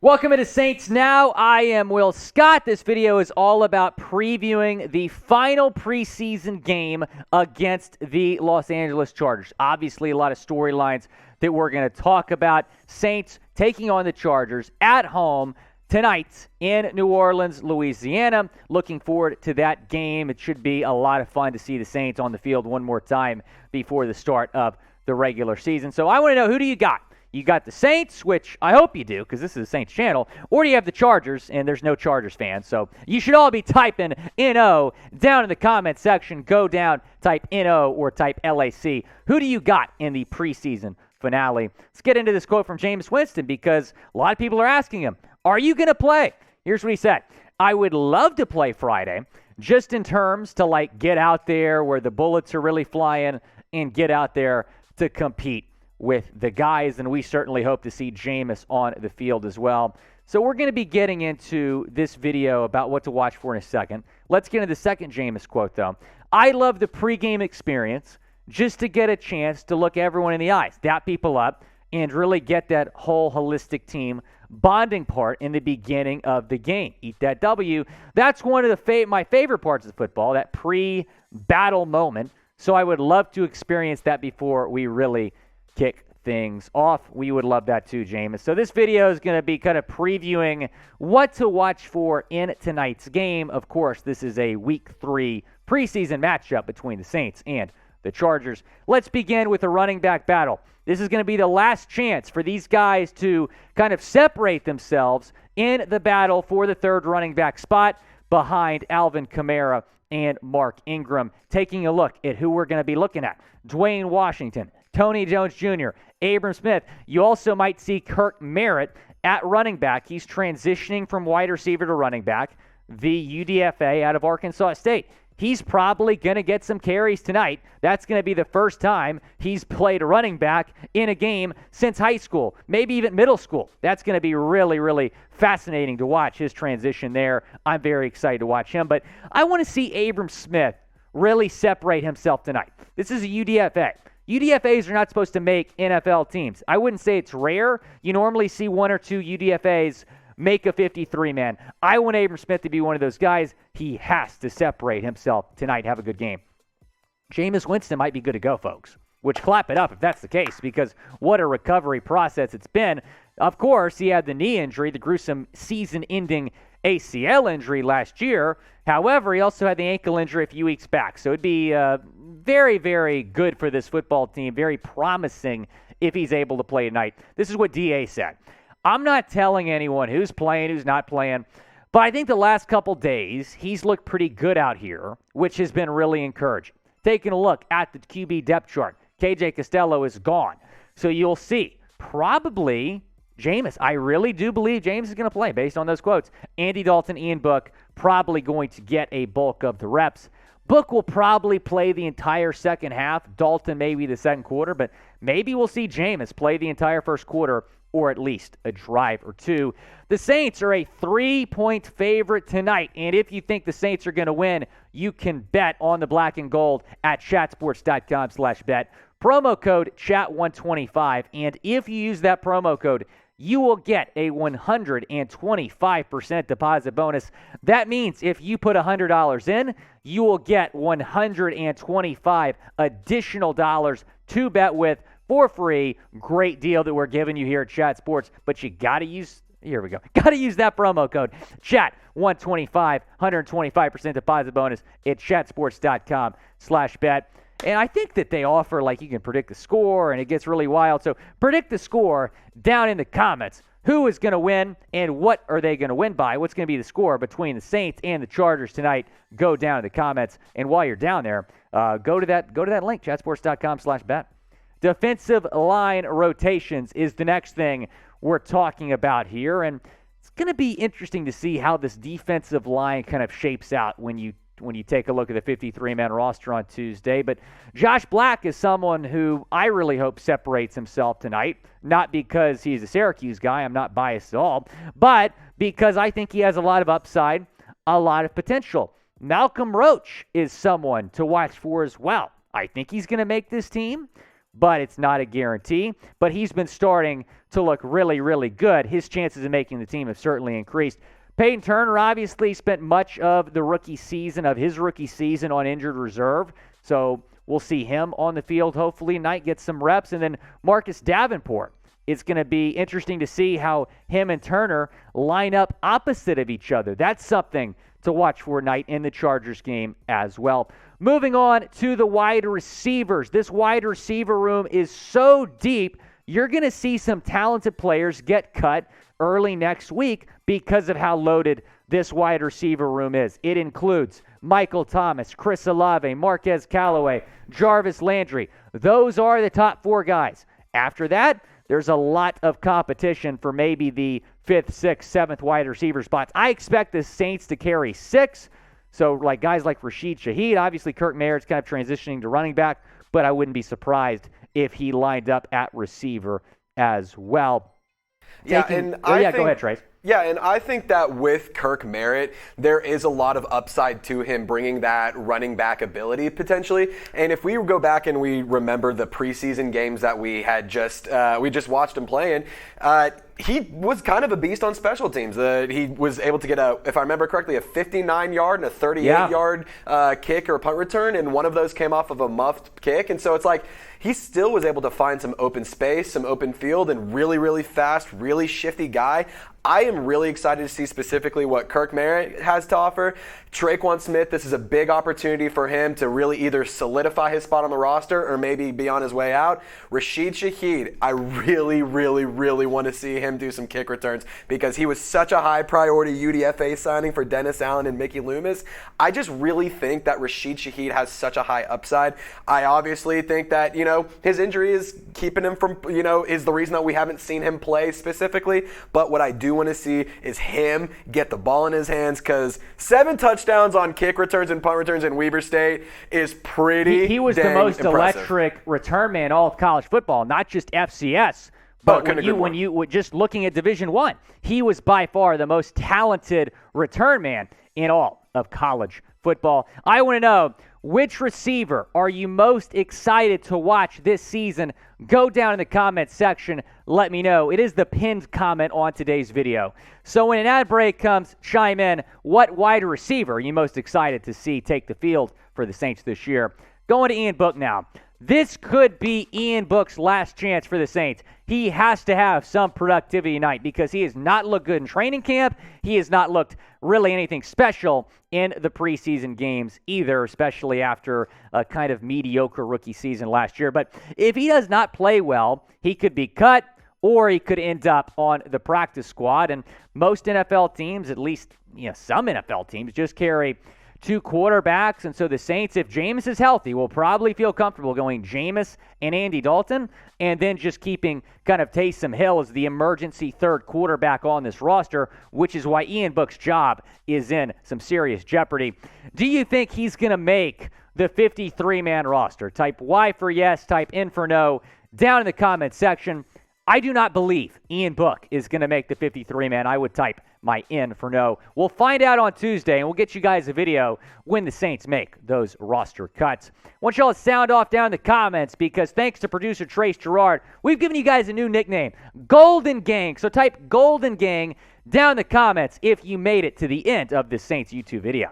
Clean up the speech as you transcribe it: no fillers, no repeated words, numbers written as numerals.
Welcome to Saints Now. I am Will Scott. This video is all about previewing the final preseason game against the Los Angeles Chargers. Obviously, a lot of storylines that we're going to talk about. Saints taking on the Chargers at home tonight in New Orleans, Louisiana. Looking forward to that game. It should be a lot of fun to see the Saints on the field one more time before the start of the regular season. So I want to know, who do you got? You got the Saints, which I hope you do because this is a Saints channel, or do you have the Chargers, and there's no Chargers fans. So you should all be typing NO down in the comment section. Go down, type NO or type LAC. Who do you got in the preseason finale? Let's get into this quote from Jameis Winston because a lot of people are asking him, are you going to play? Here's what he said. I would love to play Friday, just in terms to get out there where the bullets are really flying and get out there to compete with the guys, and we certainly hope to see Jameis on the field as well. So we're going to be getting into this video about what to watch for in a second. Let's get into the second Jameis quote, though. I love the pregame experience just to get a chance to look everyone in the eyes, dap people up, and really get that whole holistic team bonding part in the beginning of the game. Eat that W. That's one of my favorite parts of football, that pre-battle moment. So I would love to experience that before we really kick things off. We would love that too, Jameis. So this video is going to be kind of previewing what to watch for in tonight's game. Of course, this is a Week 3 preseason matchup between the Saints and the Chargers. Let's begin with a running back battle. This is going to be the last chance for these guys to kind of separate themselves in the battle for the third running back spot behind Alvin Kamara and Mark Ingram. Taking a look at who we're going to be looking at. Dwayne Washington, Tony Jones Jr., Abram Smith. You also might see Kirk Merritt at running back. He's transitioning from wide receiver to running back, the UDFA out of Arkansas State. He's probably going to get some carries tonight. That's going to be the first time he's played a running back in a game since high school, maybe even middle school. That's going to be really, really fascinating to watch his transition there. I'm very excited to watch him. But I want to see Abram Smith really separate himself tonight. This is a UDFA. UDFAs are not supposed to make NFL teams. I wouldn't say it's rare. You normally see one or two UDFAs make a 53-man. I want Abram Smith to be one of those guys. He has to separate himself tonight, have a good game. Jameis Winston might be good to go, folks, which clap it up if that's the case, because what a recovery process it's been. Of course, he had the knee injury, the gruesome season-ending ACL injury last year. However, he also had the ankle injury a few weeks back. So it'd be very, very good for this football team, very promising if he's able to play tonight. This is what DA said. I'm not telling anyone who's playing, who's not playing, but I think the last couple days he's looked pretty good out here, which has been really encouraging. Taking a look at the QB depth chart, KJ Costello is gone. So you'll see probably Jameis. I really do believe Jameis is going to play based on those quotes. Andy Dalton, Ian Book probably going to get a bulk of the reps. Book will probably play the entire second half. Dalton maybe the second quarter, but maybe we'll see Jameis play the entire first quarter or at least a drive or two. The Saints are a 3-point favorite tonight, and if you think the Saints are going to win, you can bet on the black and gold at chatsports.com/bet. Promo code CHAT125, and if you use that promo code, you will get a 125% deposit bonus. That means if you put $100 in, you will get 125 additional dollars to bet with for free. Great deal that we're giving you here at Chat Sports, but you got to use, here we go, got to use that promo code CHAT125, 125% deposit bonus at chatsports.com/bet. And I think that they offer, you can predict the score, and it gets really wild. So predict the score down in the comments. Who is going to win, and what are they going to win by? What's going to be the score between the Saints and the Chargers tonight? Go down in the comments. And while you're down there, go to that link, chatsports.com/bet. Defensive line rotations is the next thing we're talking about here. And it's going to be interesting to see how this defensive line kind of shapes out when you take a look at the 53-man roster on Tuesday. But Josh Black is someone who I really hope separates himself tonight, not because he's a Syracuse guy, I'm not biased at all, but because I think he has a lot of upside, a lot of potential. Malcolm Roach is someone to watch for as well. I think he's going to make this team. but it's not a guarantee. But he's been starting to look really, really good. His chances of making the team have certainly increased. Payton Turner obviously spent much of his rookie season on injured reserve, so we'll see him on the field hopefully tonight, get some reps. And then Marcus Davenport. It's going to be interesting to see how him and Turner line up opposite of each other. That's something to watch for tonight in the Chargers game as well. Moving on to the wide receivers. This wide receiver room is so deep, you're going to see some talented players get cut early next week because of how loaded this wide receiver room is. It includes Michael Thomas, Chris Olave, Marquez Callaway, Jarvis Landry. Those are the top 4 guys. After that, there's a lot of competition for maybe the 5th, 6th, 7th wide receiver spots. I expect the Saints to carry 6. So like guys like Rashid Shaheed, obviously Kirk Merritt's kind of transitioning to running back, but I wouldn't be surprised if he lined up at receiver as well. Go ahead, Trace. Yeah, and I think that with Kirk Merritt, there is a lot of upside to him bringing that running back ability potentially. And if we go back and we remember the preseason games that we had just watched him playing, he was kind of a beast on special teams. He was able to get if I remember correctly, a 59-yard and a 38-yard kick or punt return, and one of those came off of a muffed kick. And so it's like he still was able to find some open space, some open field, and really, really fast, really shifty guy. I am really excited to see specifically what Kirk Merritt has to offer. Tre'Quan Smith, this is a big opportunity for him to really either solidify his spot on the roster or maybe be on his way out. Rashid Shaheed, I really, really, really want to see him do some kick returns because he was such a high priority UDFA signing for Dennis Allen and Mickey Loomis. I just really think that Rashid Shaheed has such a high upside. I obviously think that, his injury is keeping him from, is the reason that we haven't seen him play specifically. But what I do want to see is him get the ball in his hands because 7 touchdowns on kick returns and punt returns in Weber State is pretty He was the most electric return man in all of college football, not just FCS. But when you were just looking at Division I, he was by far the most talented return man in all of college football. I want to know, which receiver are you most excited to watch this season? Go down in the comments section. Let me know. It is the pinned comment on today's video. So when an ad break comes, chime in. What wide receiver are you most excited to see take the field for the Saints this year? Going to Ian Book now. This could be Ian Book's last chance for the Saints. He has to have some productivity tonight because he has not looked good in training camp. He has not looked really anything special in the preseason games either, especially after a kind of mediocre rookie season last year. But if he does not play well, he could be cut or he could end up on the practice squad. And most NFL teams, at least some NFL teams, just carry 2 quarterbacks, and so the Saints, if Jameis is healthy, will probably feel comfortable going Jameis and Andy Dalton, and then just keeping kind of Taysom Hill as the emergency 3rd quarterback on this roster, which is why Ian Book's job is in some serious jeopardy. Do you think he's going to make the 53-man roster? Type Y for yes, type N for no, down in the comments section. I do not believe Ian Book is going to make the 53-man. I would type my N for no. We'll find out on Tuesday, and we'll get you guys a video when the Saints make those roster cuts. I want y'all to sound off down in the comments because thanks to producer Trace Gerard, we've given you guys a new nickname, Golden Gang. So type Golden Gang down in the comments if you made it to the end of this Saints YouTube video.